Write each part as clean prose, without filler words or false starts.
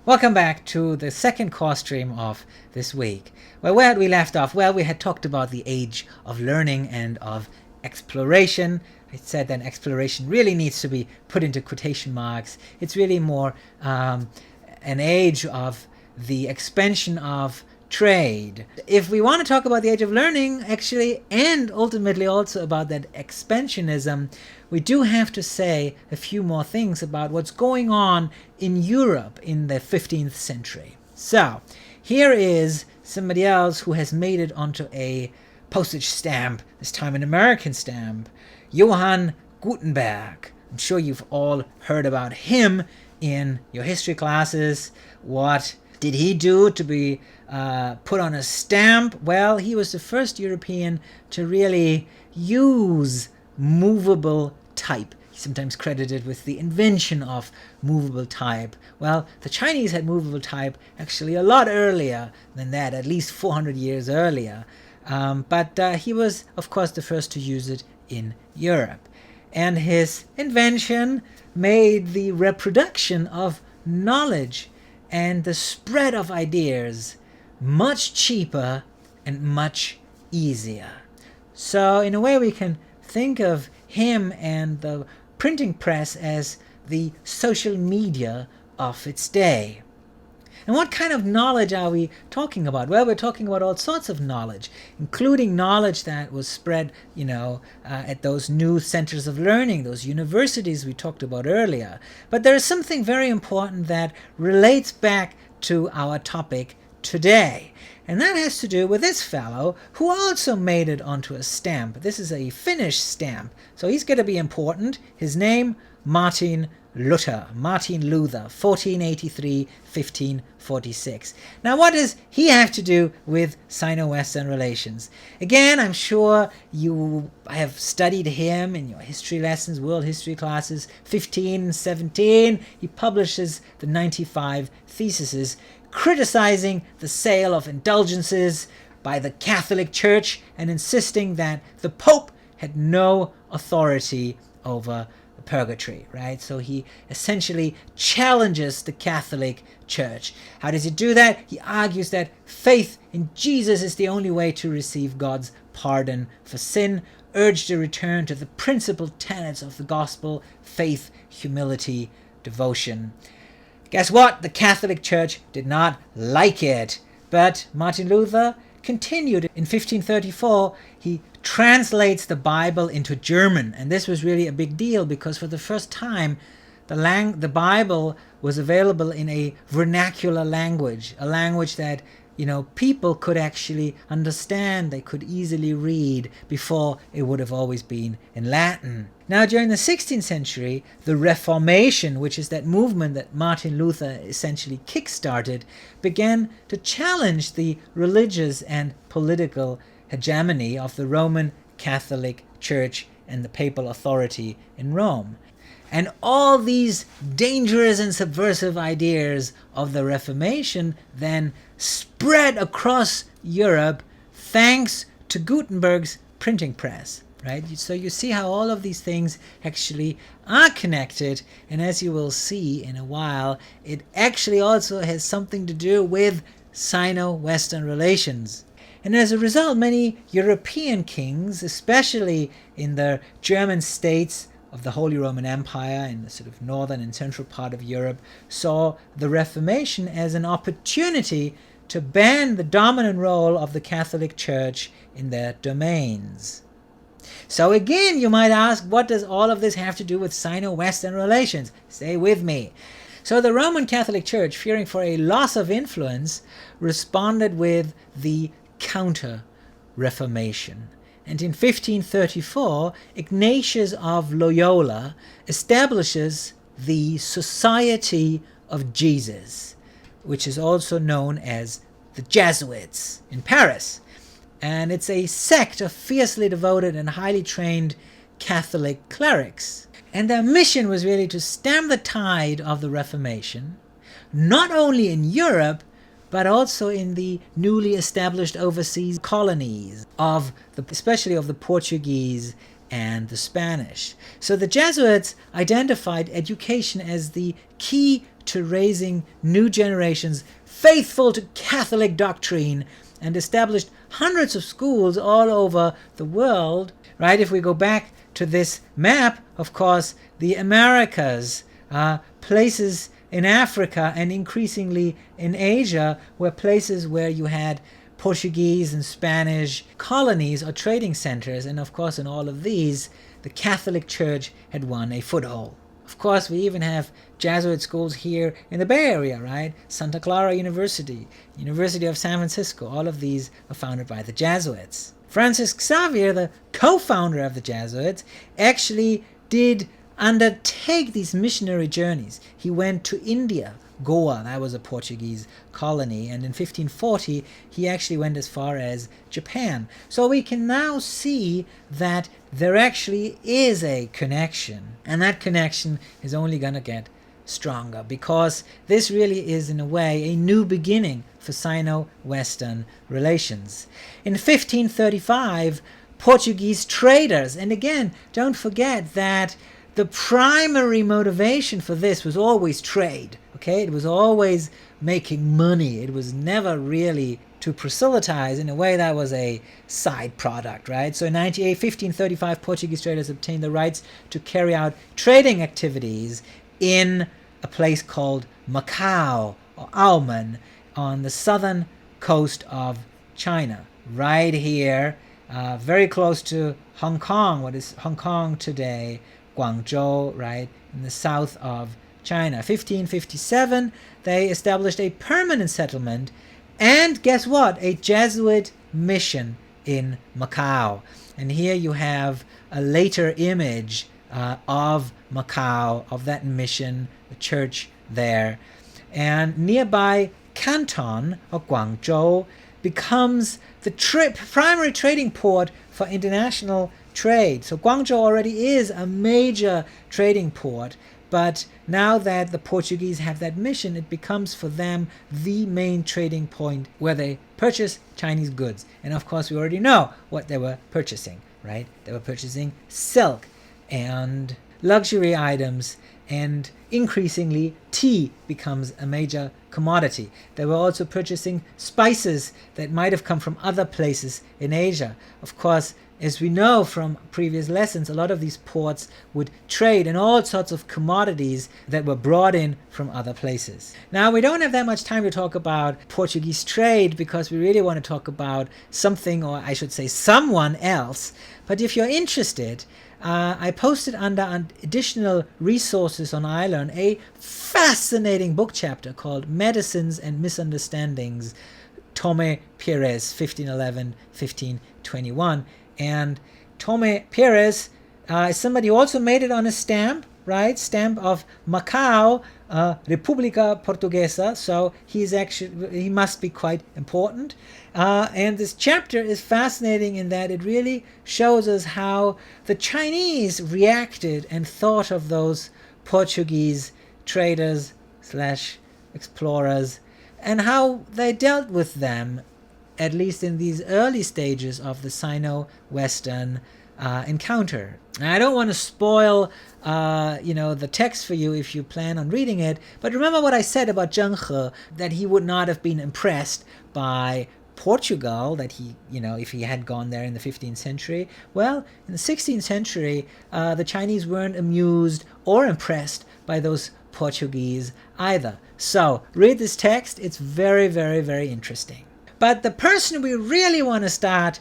Welcome back to the second core stream of this week. Well, where had we left off? Well, we had talked about the age of learning and of exploration. I said that exploration really needs to be put into quotation marks. It's really more an age of the expansion of trade. If we want to talk about the age of learning, actually, and ultimately also about that expansionism, we do have to say a few more things about what's going on in Europe in the 15th century. So, here is somebody else who has made it onto a postage stamp, this time an American stamp, Johann Gutenberg. I'm sure you've all heard about him in your history classes. What did he do to be put on a stamp? Well, he was the first European to really use movable type. He's sometimes credited with the invention of movable type. Well, the Chinese had movable type actually a lot earlier than that, at least 400 years earlier. But he was, of course, the first to use it in Europe. And his invention made the reproduction of knowledge and the spread of ideas much cheaper and much easier. So in a way we can think of him and the printing press as the social media of its day. And what kind of knowledge are we talking about? Well, we're talking about all sorts of knowledge, including knowledge that was spread, at those new centers of learning, those universities we talked about earlier. But there is something very important that relates back to our topic today. And that has to do with this fellow who also made it onto a stamp. This is a Finnish stamp, so he's going to be important. His name, Martin Luther, 1483, 1546. Now, what does he have to do with Sino-Western relations? Again, I'm sure you have studied him in your history lessons, world history classes, 15 and 17. He publishes the 95 Theses, criticizing the sale of indulgences by the Catholic Church and insisting that the Pope had no authority over purgatory, right? So he essentially challenges the Catholic Church. How does he do that? He argues that faith in Jesus is the only way to receive God's pardon for sin, urged a return to the principal tenets of the gospel: faith, humility, devotion. Guess what? The Catholic Church did not like it. But Martin Luther continued. In 1534, he translates the Bible into German. And this was really a big deal because for the first time, the Bible was available in a vernacular language, a language that people could actually understand, they could easily read. Before, it would have always been in Latin. Now, during the 16th century, the Reformation, which is that movement that Martin Luther essentially kick-started, began to challenge the religious and political hegemony of the Roman Catholic Church and the papal authority in Rome. And all these dangerous and subversive ideas of the Reformation then spread across Europe thanks to Gutenberg's printing press, right? So you see how all of these things actually are connected, and as you will see in a while, it actually also has something to do with Sino-Western relations. And as a result, many European kings, especially in the German states of the Holy Roman Empire in the sort of northern and central part of Europe, saw the Reformation as an opportunity to ban the dominant role of the Catholic Church in their domains. So again, you might ask, what does all of this have to do with Sino-Western relations? Stay with me. So the Roman Catholic Church, fearing for a loss of influence, responded with the Counter-Reformation. And in 1534, Ignatius of Loyola establishes the Society of Jesus, which is also known as the Jesuits in Paris. And it's a sect of fiercely devoted and highly trained Catholic clerics. And their mission was really to stem the tide of the Reformation, not only in Europe, but also in the newly established overseas colonies especially of the Portuguese and the Spanish. So the Jesuits identified education as the key to raising new generations faithful to Catholic doctrine, and established hundreds of schools all over the world. Right? If we go back to this map, of course, the Americas, places in Africa and increasingly in Asia were places where you had Portuguese and Spanish colonies or trading centers, and of course in all of these the Catholic Church had won a foothold. Of course, we even have Jesuit schools here in the Bay Area, right? Santa Clara University, University of San Francisco, all of these are founded by the Jesuits. Francis Xavier, the co-founder of the Jesuits, actually did undertake these missionary journeys. He went to India, Goa, that was a Portuguese colony, and in 1540 he actually went as far as Japan. So we can now see that there actually is a connection, and that connection is only going to get stronger, because this really is in a way a new beginning for Sino-Western relations. In 1535, Portuguese traders, and again, don't forget that the primary motivation for this was always trade. Okay, it was always making money. It was never really to proselytize. In a way, that was a side product, right? So in 1535, Portuguese traders obtained the rights to carry out trading activities in a place called Macau, or Auman, on the southern coast of China, right here, very close to Hong Kong, what is Hong Kong today, Guangzhou, right, in the south of China. 1557, they established a permanent settlement, and guess what? A Jesuit mission in Macau. And here you have a later image of Macau, of that mission, the church there. And nearby Canton, or Guangzhou, becomes the primary trading port for international trade. So Guangzhou already is a major trading port, but now that the Portuguese have that mission, it becomes for them the main trading point where they purchase Chinese goods. And of course, we already know what they were purchasing, right? They were purchasing silk and luxury items, and increasingly tea becomes a major commodity. They were also purchasing spices that might have come from other places in Asia. Of course, as we know from previous lessons, a lot of these ports would trade in all sorts of commodities that were brought in from other places. Now, we don't have that much time to talk about Portuguese trade, because we really want to talk about something, or I should say someone else. But if you're interested, I posted under additional resources on iLearn a fascinating book chapter called Medicines and Misunderstandings, Tome Pires, 1511-1521. And Tome Pires is somebody who also made it on a stamp, right? Stamp of Macau, República Portuguesa. So he must be quite important. And this chapter is fascinating in that it really shows us how the Chinese reacted and thought of those Portuguese traders / explorers, and how they dealt with them, at least in these early stages of the Sino-Western encounter. Now, I don't want to spoil the text for you if you plan on reading it, but remember what I said about Zheng He, that he would not have been impressed by Portugal, that he, if he had gone there in the 15th century. Well, in the 16th century, the Chinese weren't amused or impressed by those Portuguese either. So, read this text. It's very, very, very interesting. But the person we really want to start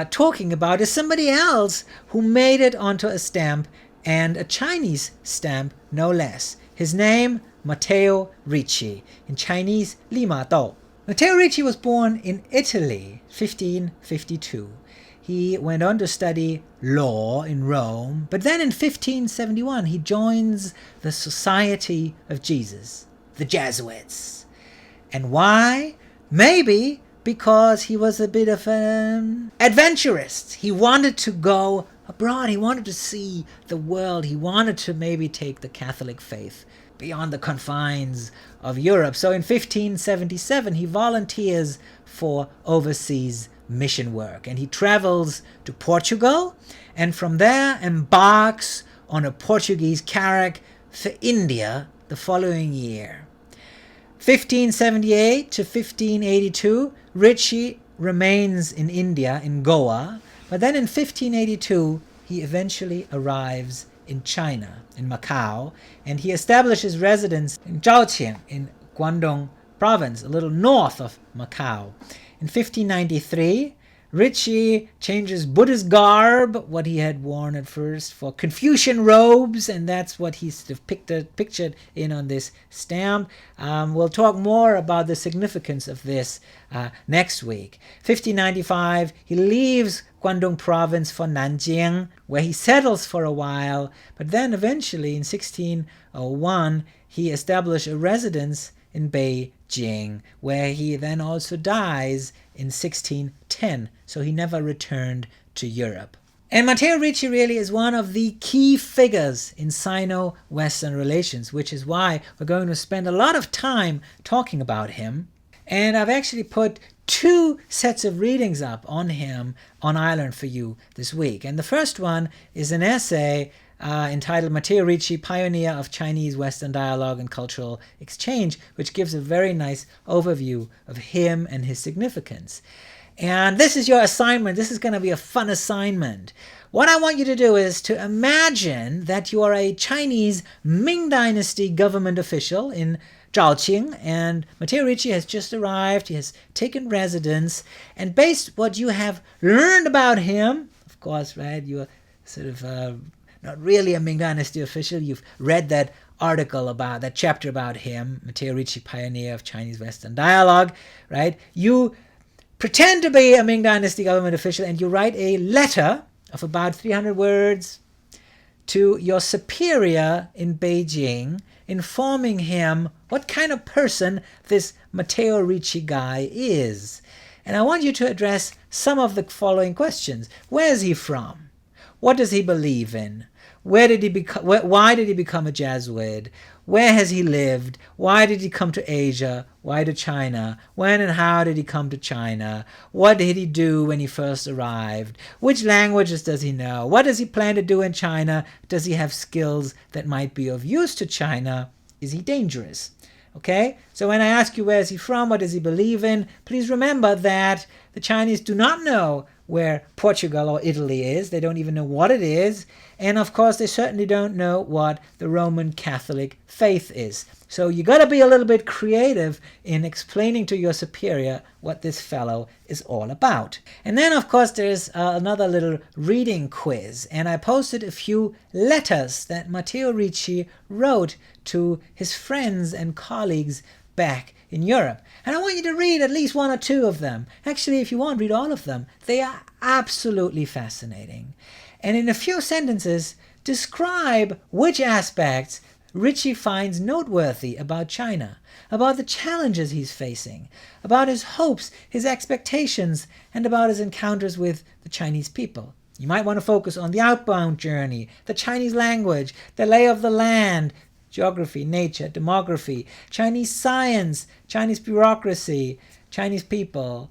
talking about is somebody else who made it onto a stamp, and a Chinese stamp no less. His name, Matteo Ricci. In Chinese, Li Ma Dou. Matteo Ricci was born in Italy, 1552. He went on to study law in Rome, but then in 1571 he joins the Society of Jesus, the Jesuits. And why? Maybe because he was a bit of an adventurist. He wanted to go abroad. He wanted to see the world. He wanted to maybe take the Catholic faith beyond the confines of Europe. So in 1577, he volunteers for overseas mission work. And he travels to Portugal and from there embarks on a Portuguese carrack for India the following year. 1578 to 1582, Ricci remains in India, in Goa, but then in 1582 he eventually arrives in China, in Macau, and he establishes residence in Zhaoqing in Guangdong province, a little north of Macau. In 1593, Ricci changes Buddhist garb, what he had worn at first, for Confucian robes, and that's what he's sort of pictured in on this stamp. We'll talk more about the significance of this next week. 1595, he leaves Guangdong province for Nanjing, where he settles for a while, but then eventually in 1601, he established a residence in Beijing, where he then also dies in 1610, so he never returned to Europe. And Matteo Ricci really is one of the key figures in Sino-Western relations, which is why we're going to spend a lot of time talking about him. And I've actually put 2 sets of readings up on him on Ireland for you this week. And the first one is an essay entitled Matteo Ricci, Pioneer of Chinese-Western Dialogue and Cultural Exchange, which gives a very nice overview of him and his significance. And this is your assignment. This is going to be a fun assignment. What I want you to do is to imagine that you are a Chinese Ming Dynasty government official in Zhaoqing, and Matteo Ricci has just arrived. He has taken residence, and based what you have learned about him, of course, right, you are sort of not really a Ming Dynasty official. You've read that article about, that chapter about him, Matteo Ricci, Pioneer of Chinese-Western Dialogue, right? You pretend to be a Ming Dynasty government official and you write a letter of about 300 words to your superior in Beijing, informing him what kind of person this Matteo Ricci guy is. And I want you to address some of the following questions. Where is he from? What does he believe in? Why did he become a Jesuit? Where has he lived? Why did he come to Asia? Why to China? When and how did he come to China? What did he do when he first arrived? Which languages does he know? What does he plan to do in China? Does he have skills that might be of use to China? Is he dangerous? Okay, so when I ask you where is he from, what does he believe in, please remember that the Chinese do not know where Portugal or Italy is. They don't even know what it is. And of course, they certainly don't know what the Roman Catholic faith is. So you got to be a little bit creative in explaining to your superior what this fellow is all about. And then, of course, there's another little reading quiz. And I posted a few letters that Matteo Ricci wrote to his friends and colleagues back in Europe. And I want you to read at least 1 or 2 of them. Actually, if you want, read all of them. They are absolutely fascinating. And in a few sentences, describe which aspects Ricci finds noteworthy about China, about the challenges he's facing, about his hopes, his expectations, and about his encounters with the Chinese people. You might want to focus on the outbound journey, the Chinese language, the lay of the land, geography, nature, demography, Chinese science, Chinese bureaucracy, Chinese people,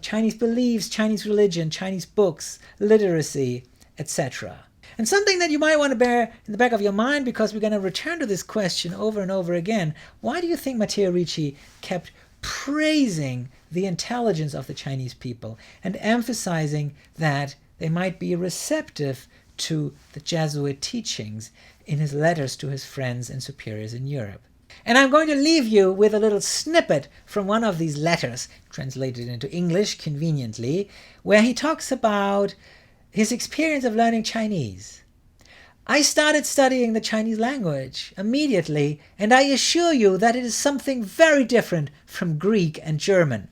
Chinese beliefs, Chinese religion, Chinese books, literacy, etc. And something that you might want to bear in the back of your mind, because we're going to return to this question over and over again, why do you think Matteo Ricci kept praising the intelligence of the Chinese people and emphasizing that they might be receptive to the Jesuit teachings in his letters to his friends and superiors in Europe? And I'm going to leave you with a little snippet from one of these letters, translated into English conveniently, where he talks about his experience of learning Chinese. I started studying the Chinese language immediately, and I assure you that it is something very different from Greek and German.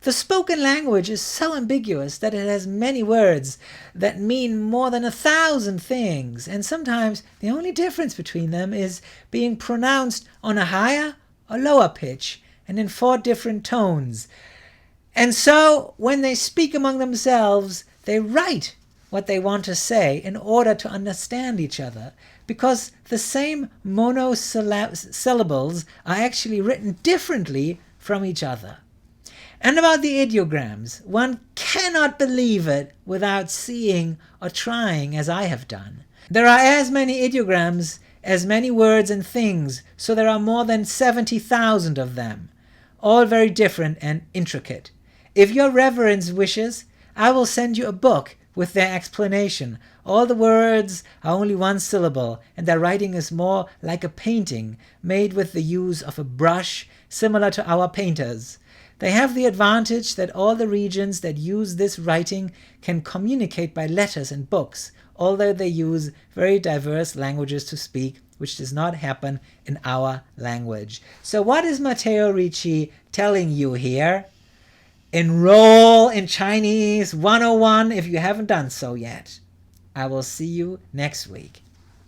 The spoken language is so ambiguous that it has many words that mean more than 1,000 things, and sometimes the only difference between them is being pronounced on a higher or lower pitch and in 4 different tones. And so, when they speak among themselves, they write what they want to say in order to understand each other, because the same monosyllables are actually written differently from each other. And about the ideograms, one cannot believe it without seeing or trying as I have done. There are as many ideograms as many words and things, so there are more than 70,000 of them, all very different and intricate. If your reverence wishes, I will send you a book with their explanation. All the words are only one syllable, and their writing is more like a painting, made with the use of a brush, similar to our painters. They have the advantage that all the regions that use this writing can communicate by letters and books, although they use very diverse languages to speak, which does not happen in our language. So what is Matteo Ricci telling you here? Enroll in Chinese 101 if you haven't done so yet. I will see you next week.